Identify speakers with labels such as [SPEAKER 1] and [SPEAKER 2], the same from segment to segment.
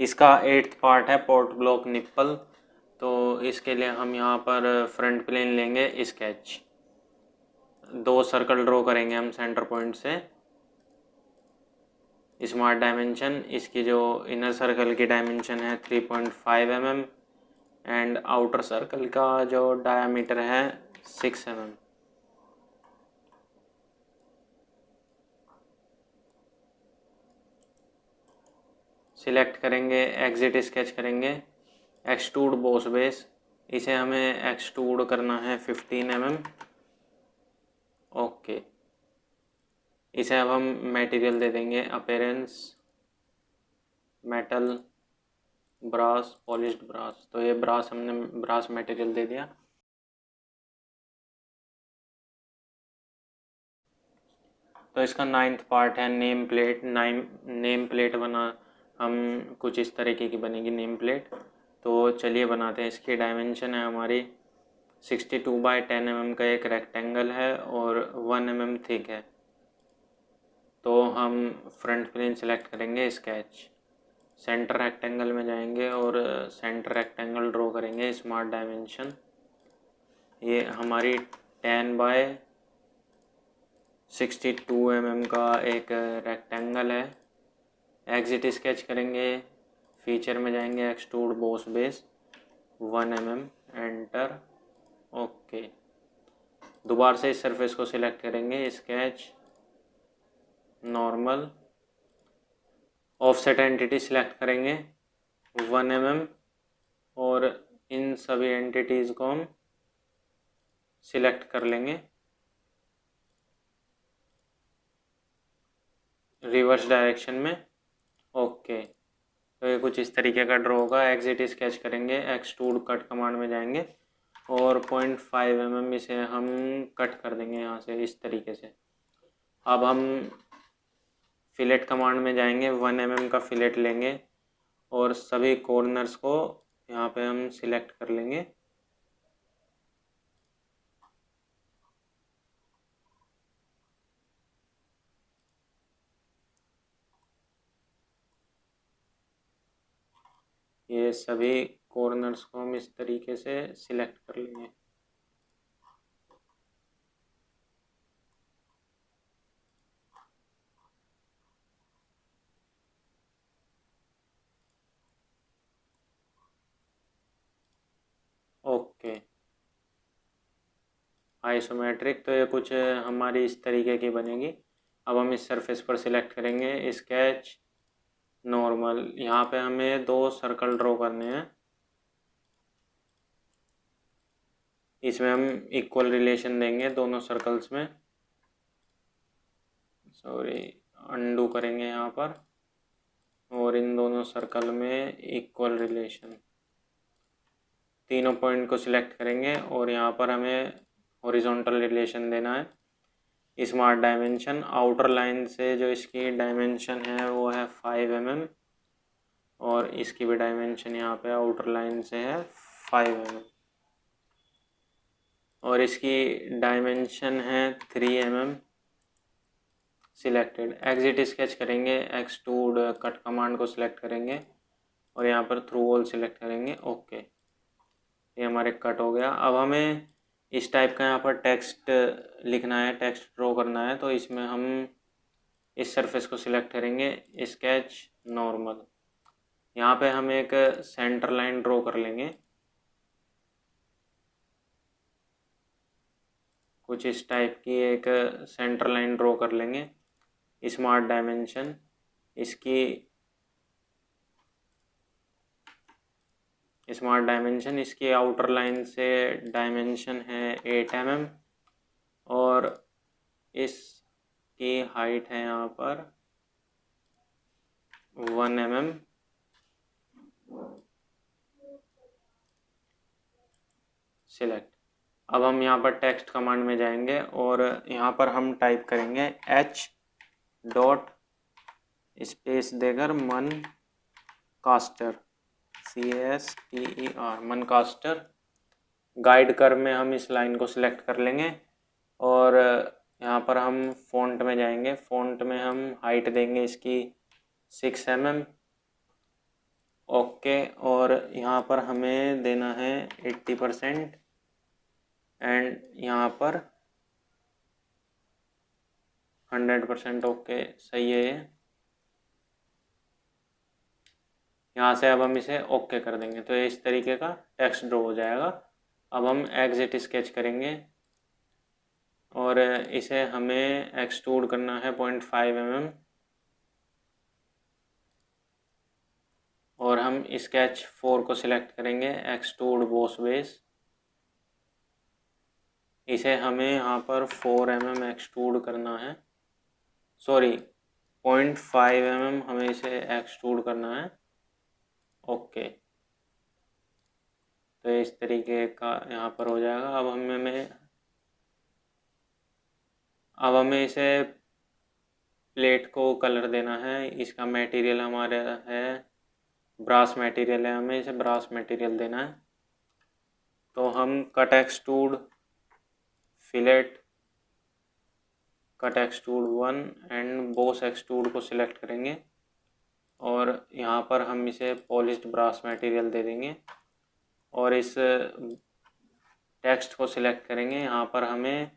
[SPEAKER 1] इसका 8th part है port block nipple. तो इसके लिए हम यहाँ पर फ्रंट प्लेन लेंगे, स्केच 2 सर्कल ड्रॉ करेंगे हम सेंटर पॉइंट से। स्मार्ट डायमेंशन, इसकी जो इनर सर्कल की डायमेंशन है 3.5 mm एंड आउटर सर्कल का जो डायामीटर है 6 mm। सिलेक्ट करेंगे, एग्जिट स्केच करेंगे, एक्सट्रूड बॉस बेस, इसे हमें एक्सट्रूड करना है 15 mm। ओके, इसे अब हम मटेरियल दे देंगे appearance metal brass polished brass. तो ये ब्रास हमने ब्रास मटेरियल दे दिया। तो इसका 9th पार्ट है नेम प्लेट। नेम प्लेट बना हम कुछ इस तरीके की बनेगी नेम प्लेट। तो चलिए बनाते हैं। इसकी डायमेंशन है हमारी 62/10 mm का एक रेक्टेंगल है और 1 mm थिक है। तो हम फ्रंट प्लेन सेलेक्ट करेंगे, स्केच, सेंटर रेक्टेंगल में जाएंगे और सेंटर रेक्टेंगल ड्रॉ करेंगे। स्मार्ट डायमेंशन, ये हमारी 10/62 mm का एक रेक्टेंगल है। एग्जिट स्केच करेंगे, फीचर में जाएंगे, extrude boss base 1 mm, enter. Okay, दोबारा से इस सरफेस को सिलेक्ट करेंगे, sketch, normal, offset entity select करेंगे 1 mm और इन सभी एंटिटीज को हम सिलेक्ट कर लेंगे रिवर्स डायरेक्शन में। ओके, तो ये कुछ इस तरीके का ड्रॉ होगा। एग्जिट स्केच करेंगे, एक्सट्रूड कट कमांड में जाएंगे और 0.5 mm इसे हम कट कर देंगे यहाँ से इस तरीके से। अब हम फिलेट कमांड में जाएंगे, 1 mm का फिलेट लेंगे और सभी कॉर्नर्स को यहाँ पे हम सिलेक्ट कर लेंगे। ये सभी कॉर्नर्स को हम इस तरीके से सिलेक्ट कर लेंगे। ओके, आइसोमेट्रिक, तो ये कुछ हमारी इस तरीके की बनेगी। अब हम इस सरफेस पर सिलेक्ट करेंगे, स्केच, नॉर्मल, यहाँ पे हमें 2 सर्कल ड्रॉ करने हैं। इसमें हम इक्वल रिलेशन देंगे दोनों सर्कल्स में। सॉरी, अंडू करेंगे यहाँ पर और इन दोनों सर्कल में इक्वल रिलेशन। तीनों पॉइंट को सिलेक्ट करेंगे और यहाँ पर हमें हॉरिजॉन्टल रिलेशन देना है। स्मार्ट डायमेंशन, आउटर लाइन से जो इसकी डायमेंशन है वो है 5 mm और इसकी भी डायमेंशन यहाँ पे आउटर लाइन से है 5 mm और इसकी डायमेंशन है 3 mm। सिलेक्टेड, एग्जिट स्केच करेंगे, एक्सट्रूड कट कमांड को सिलेक्ट करेंगे और यहाँ पर थ्रू ऑल सिलेक्ट करेंगे। ओके, ये हमारे कट हो गया। अब हमें इस टाइप का यहाँ पर टेक्स्ट लिखना है, टेक्स्ट ड्रॉ करना है। तो इसमें हम इस सरफेस को सिलेक्ट करेंगे, स्केच, नॉर्मल, यहाँ पे हम एक सेंटर लाइन ड्रॉ कर लेंगे कुछ इस टाइप की, एक सेंटर लाइन ड्रॉ कर लेंगे। स्मार्ट डायमेंशन, इसकी स्मार्ट डायमेंशन, इसकी आउटर लाइन से डायमेंशन है 8 mm और इसकी हाइट है यहाँ पर 1 mm। सिलेक्ट। अब हम यहाँ पर टेक्स्ट कमांड में जाएंगे और यहाँ पर हम टाइप करेंगे h डॉट स्पेस देकर मन कास्टर, CASTER, मन कास्टर। गाइड कर में हम इस लाइन को सिलेक्ट कर लेंगे और यहाँ पर हम फ़ॉन्ट में जाएंगे। फ़ॉन्ट में हम हाइट देंगे इसकी 6 mm ओके। और यहाँ पर हमें देना है 80% एंड यहाँ पर 100%। ओके, सही है ये। यहाँ से अब हम इसे ओके कर देंगे तो इस तरीके का टेक्स्ट ड्रॉ हो जाएगा। अब हम एग्जिट स्केच करेंगे और इसे हमें एक्सट्रूड करना है 0.5 mm और हम स्केच 4 को सिलेक्ट करेंगे, एक्सट्रूड बॉस बेस। इसे हमें यहाँ पर 4 mm एक्सट्रूड करना है, सॉरी 0.5 mm हमें इसे एक्सट्रूड करना है। ओके, तो इस तरीके का यहाँ पर हो जाएगा। अब हमें इसे प्लेट को कलर देना है। इसका मटेरियल हमारा है ब्रास मटेरियल है, हमें इसे ब्रास मटेरियल देना है। तो हम cut extrude fillet cut extrude 1 and boss extrude को सिलेक्ट करेंगे और यहाँ पर हम इसे पॉलिश्ड ब्रास मटेरियल दे देंगे और इस टेक्स्ट को सिलेक्ट करेंगे। यहाँ पर हमें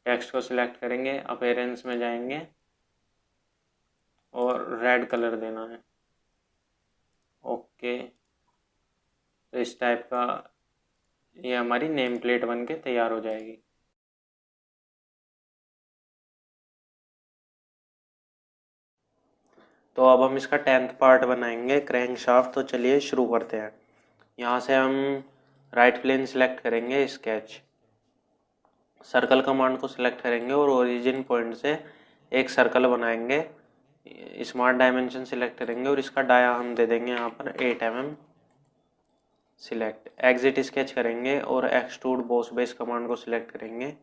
[SPEAKER 1] टेक्स्ट को सिलेक्ट करेंगे, अपीयरेंस में जाएंगे और रेड कलर देना है। ओके, तो इस टाइप का ये हमारी नेम प्लेट बन के तैयार हो जाएगी। तो अब हम इसका 10th पार्ट बनाएंगे, क्रैंकशाफ्ट। तो चलिए शुरू करते हैं। यहाँ से हम राइट प्लेन सिलेक्ट करेंगे, स्केच, सर्कल कमांड को सिलेक्ट करेंगे और ओरिजिन पॉइंट से एक सर्कल बनाएंगे। स्मार्ट डायमेंशन सिलेक्ट करेंगे और इसका डाया हम दे देंगे यहाँ पर 8 mm। सिलेक्ट एग्जिट स्केच करेंगे और एक्सट्रूड बॉस बेस कमांड को सिलेक्ट करेंगे।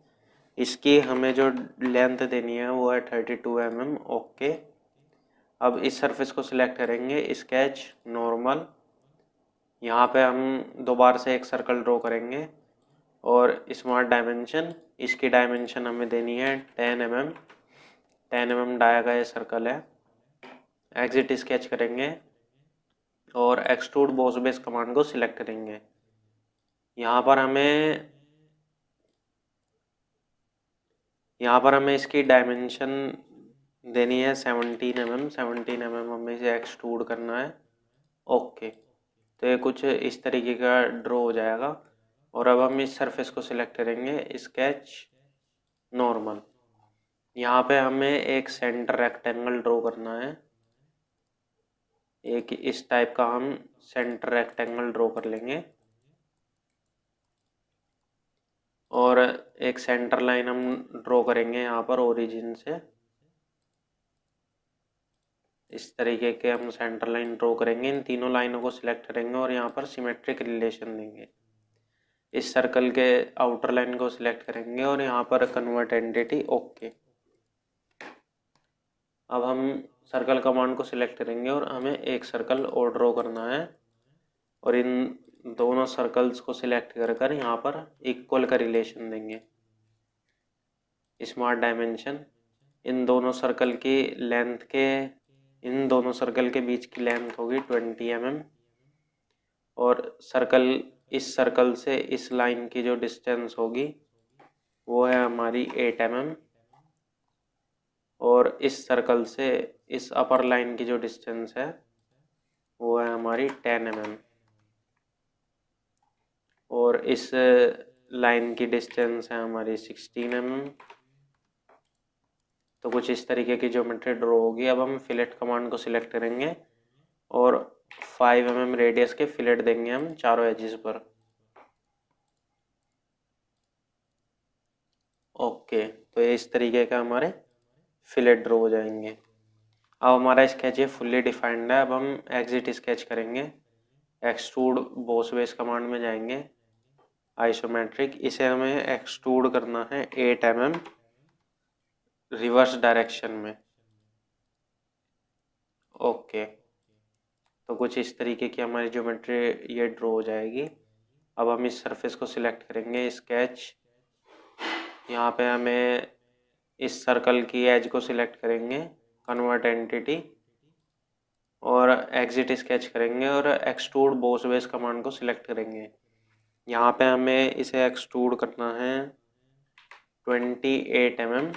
[SPEAKER 1] इसकी हमें जो लेंथ देनी है वो है 32 mm। ओके, अब इस सरफेस को सिलेक्ट करेंगे, स्केच, नॉर्मल। यहाँ पे हम दोबारा से एक सर्कल ड्रॉ करेंगे और स्मार्ट डायमेंशन, इसकी डायमेंशन हमें देनी है 10 mm। 10 mm डाया का ये सर्कल है। एग्जिट स्केच करेंगे और एक्सट्रूड बॉस बेस कमांड को सिलेक्ट करेंगे। यहाँ पर हमें इसकी डायमेंशन देनी है 17 mm। 17 mm हमें इसे एक्सट्रूड करना है। ओके, तो ये कुछ इस तरीके का ड्रॉ हो जाएगा। और अब हम इस सरफेस को सिलेक्ट करेंगे, स्केच, नॉर्मल। यहाँ पे हमें एक सेंटर रेक्टेंगल ड्रॉ करना है। एक इस टाइप का हम सेंटर रेक्टेंगल ड्रॉ कर लेंगे और एक सेंटर लाइन हम ड्रॉ करेंगे यहाँ पर ओरिजिन से। इस तरीके के हम सेंटर लाइन ड्रॉ करेंगे। इन तीनों लाइनों को सिलेक्ट करेंगे और यहाँ पर सिमेट्रिक रिलेशन देंगे। इस सर्कल के आउटर लाइन को सिलेक्ट करेंगे और यहाँ पर कन्वर्ट एंटिटी। ओके, अब हम सर्कल कमांड को सिलेक्ट करेंगे और हमें एक सर्कल और ड्रॉ करना है और इन दोनों सर्कल्स को सिलेक्ट कर कर यहाँ पर इक्वल का रिलेशन देंगे। स्मार्ट डायमेंशन, इन दोनों सर्कल के बीच की लेंथ होगी 20 mm और इस सर्कल से इस लाइन की जो डिस्टेंस होगी वो है हमारी 8 mm और इस सर्कल से इस अपर लाइन की जो डिस्टेंस है वो है हमारी 10 mm और इस लाइन की डिस्टेंस है हमारी 16 mm। तो कुछ इस तरीके की ज्योमेट्री ड्रॉ होगी। अब हम फिलेट कमांड को सिलेक्ट करेंगे और 5 mm रेडियस के फिलेट देंगे हम चारों एजेस पर। ओके, तो ये इस तरीके का हमारे फिलेट ड्रॉ हो जाएंगे। अब हमारा स्केच ये फुल्ली डिफाइंड है। अब हम एग्जिट स्केच करेंगे, एक्सट्रूड बॉस बेस कमांड में जाएंगे, आइसोमेट्रिक, इसे हमें एक्सट्रूड करना है 8 mm रिवर्स डायरेक्शन में। ओके, तो कुछ इस तरीके की हमारी ज्योमेट्री ये ड्रॉ हो जाएगी। अब हम इस सरफेस को सिलेक्ट करेंगे, स्केच, यहाँ पे हमें इस सर्कल की एज को सिलेक्ट करेंगे, कन्वर्ट एंटिटी, और एग्जिट स्केच करेंगे और एक्सट्रूड बॉस बेस कमांड को सिलेक्ट करेंगे। यहाँ पे हमें इसे एक्सट्रूड करना है 28 mm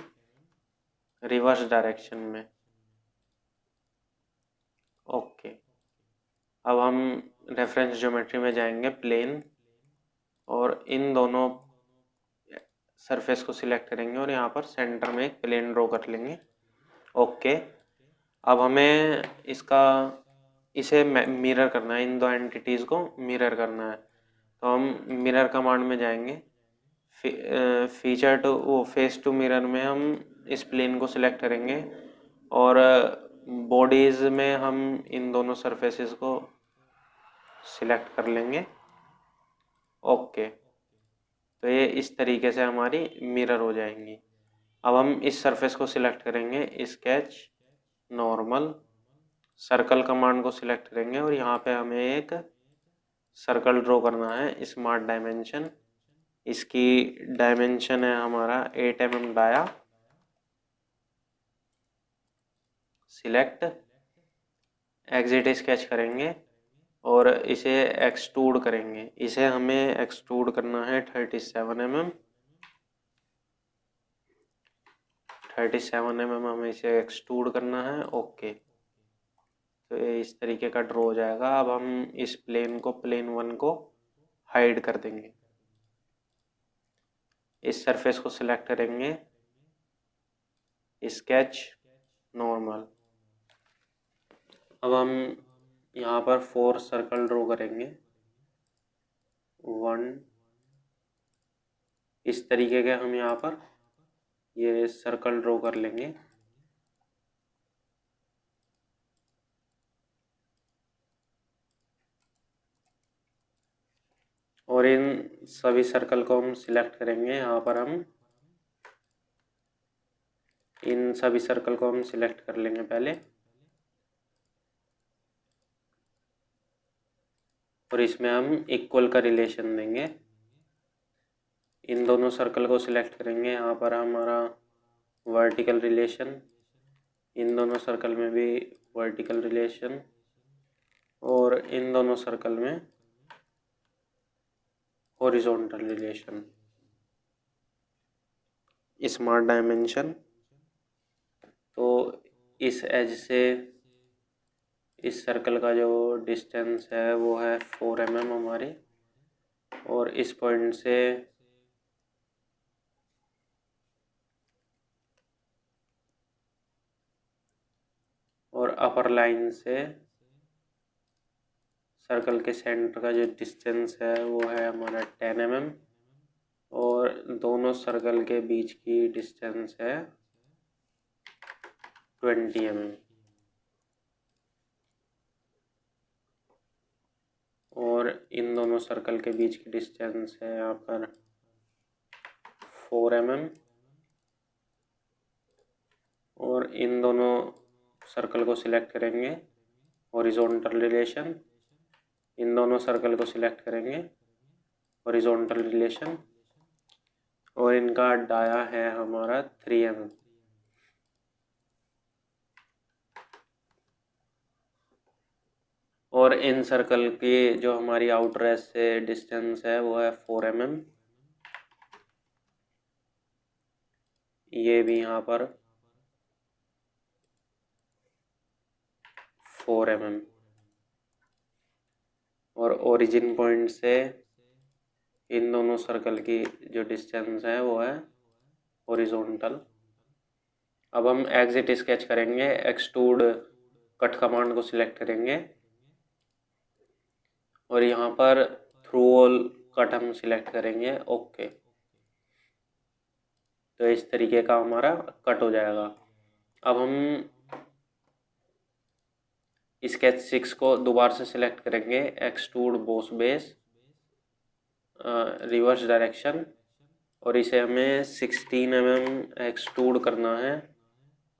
[SPEAKER 1] रिवर्स डायरेक्शन में। ओके, अब हम रेफरेंस ज्योमेट्री में जाएंगे, प्लेन, और इन दोनों सरफेस को सिलेक्ट करेंगे और यहाँ पर सेंटर में एक प्लेन ड्रॉ कर लेंगे। ओके, अब हमें इसे मिरर करना है, इन दो एंटिटीज़ को मिरर करना है। तो हम मिरर कमांड में जाएंगे, फीचर टू वो फेस टू मिरर में हम इस प्लेन को सिलेक्ट करेंगे और बॉडीज़ में हम इन दोनों सरफेसेस को सिलेक्ट कर लेंगे। ओके, तो ये इस तरीके से हमारी मिरर हो जाएंगी। अब हम इस सरफेस को सिलेक्ट करेंगे, स्केच, नॉर्मल, सर्कल कमांड को सिलेक्ट करेंगे और यहाँ पे हमें एक सर्कल ड्रॉ करना है, स्मार्ट डायमेंशन। इसकी डायमेंशन है हमारा 8 mm dia. Select, exit sketch करेंगे और इसे एक्सट्रूड करेंगे। इसे हमें एक्सट्रूड करना है 37 mm। 37 mm हमें इसे एक्सट्रूड करना है। ओके, तो ये इस तरीके का ड्रॉ हो जाएगा। अब हम इस प्लेन को, प्लेन 1 को हाइड कर देंगे। इस सरफेस को सिलेक्ट करेंगे, स्केच, नॉर्मल। अब हम यहाँ पर 4 सर्कल ड्रॉ करेंगे, 1, इस तरीके के हम यहाँ पर ये सर्कल ड्रॉ कर लेंगे। और इन सभी सर्कल को हम सिलेक्ट करेंगे। यहाँ पर हम इन सभी सर्कल को हम सिलेक्ट कर लेंगे पहले, और इसमें हम इक्वल का रिलेशन देंगे। इन दोनों सर्कल को सिलेक्ट करेंगे, यहाँ पर हमारा वर्टिकल रिलेशन, इन दोनों सर्कल में भी वर्टिकल रिलेशन, और इन दोनों सर्कल में हॉरिजॉन्टल रिलेशन। स्मार्ट डायमेंशन, तो इस एज से इस सर्कल का जो डिस्टेंस है वो है 4 mm हमारे, और इस पॉइंट से और अपर लाइन से सर्कल के सेंटर का जो डिस्टेंस है वो है हमारा 10 mm, और दोनों सर्कल के बीच की डिस्टेंस है 20 mm। और इन दोनों सर्कल के बीच की डिस्टेंस है यहाँ पर 4 mm, और इन दोनों सर्कल को सिलेक्ट करेंगे, हॉरिजॉन्टल रिलेशन, इन दोनों सर्कल को सिलेक्ट करेंगे, हॉरिजॉन्टल रिलेशन, और इनका डाया है हमारा 3 mm। और इन सर्कल की जो हमारी आउटर एज से डिस्टेंस है वो है 4 mm। ये भी यहाँ पर 4 mm, और ओरिजिन पॉइंट से इन दोनों सर्कल की जो डिस्टेंस है वो है हॉरिजॉन्टल। अब हम एग्जिट स्केच करेंगे, एक्सट्रूड कट कमांड को सिलेक्ट करेंगे और यहाँ पर थ्रू ऑल कट हम सिलेक्ट करेंगे। ओके, तो इस तरीके का हमारा कट हो जाएगा। अब हम स्केच 6 को दोबारा से सिलेक्ट करेंगे, extrude boss base, reverse direction, और इसे हमें 16 mm एक्सट्रूड करना है,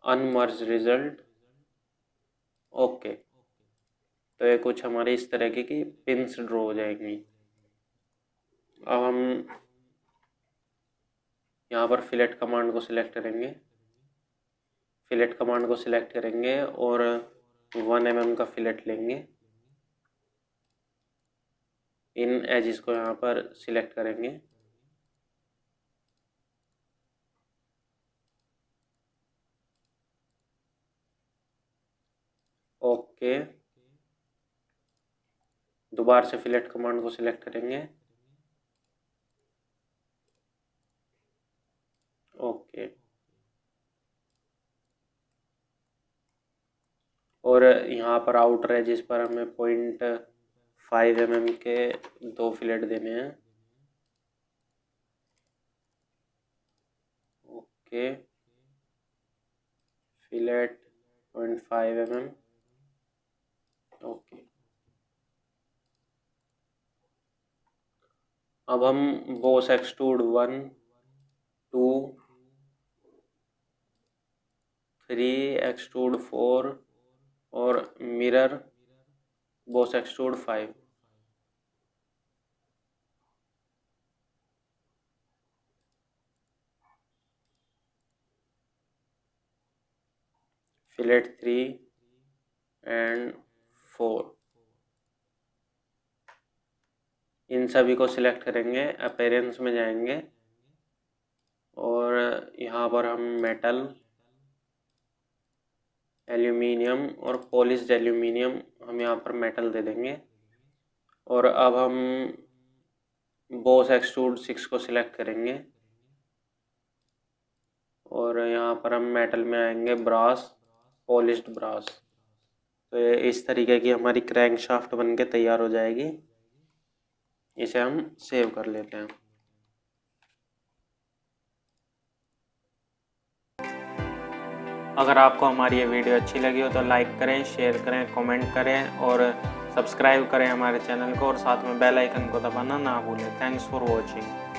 [SPEAKER 1] अनमर्ज रिजल्ट। ओके, तो ये कुछ हमारी इस तरह की पिंस ड्रॉ हो जाएंगी। अब हम यहाँ पर फिलेट कमांड को सिलेक्ट करेंगे, फिलेट कमांड को सिलेक्ट करेंगे और 1 mm का फिलेट लेंगे। इन एजिस को यहाँ पर सिलेक्ट करेंगे। ओके, दोबारा से फिलेट कमांड को सिलेक्ट करेंगे। ओके, और यहाँ पर आउटर एजिस पर हमें 0.5 mm के 2 फिलेट देने हैं। Okay, fillet 0.5 mm। ओके, अब हम बोस एक्सट्रूड 1, 2, 3, एक्सट्रूड 4 और mirror Bose extrude 5। Fillet 3 and 4, इन सभी को सिलेक्ट करेंगे। अपीयरेंस में जाएंगे और यहाँ पर हम मेटल, एल्यूमिनियम और पॉलिश्ड एल्यूमिनियम हम यहाँ पर मेटल दे देंगे। और अब हम बोस एक्सट्रूड 6 को सिलेक्ट करेंगे और यहाँ पर हम मेटल में आएंगे ब्रास, पॉलिश्ड ब्रास। तो ये इस तरीके की हमारी क्रैंक शाफ्ट बन के तैयार हो जाएगी। इसे हम सेव कर लेते हैं। अगर आपको हमारी ये वीडियो अच्छी लगी हो तो लाइक करें, शेयर करें, कमेंट करें और सब्सक्राइब करें हमारे चैनल को और साथ में बेल आइकन को दबाना ना भूलें। Thanks for watching.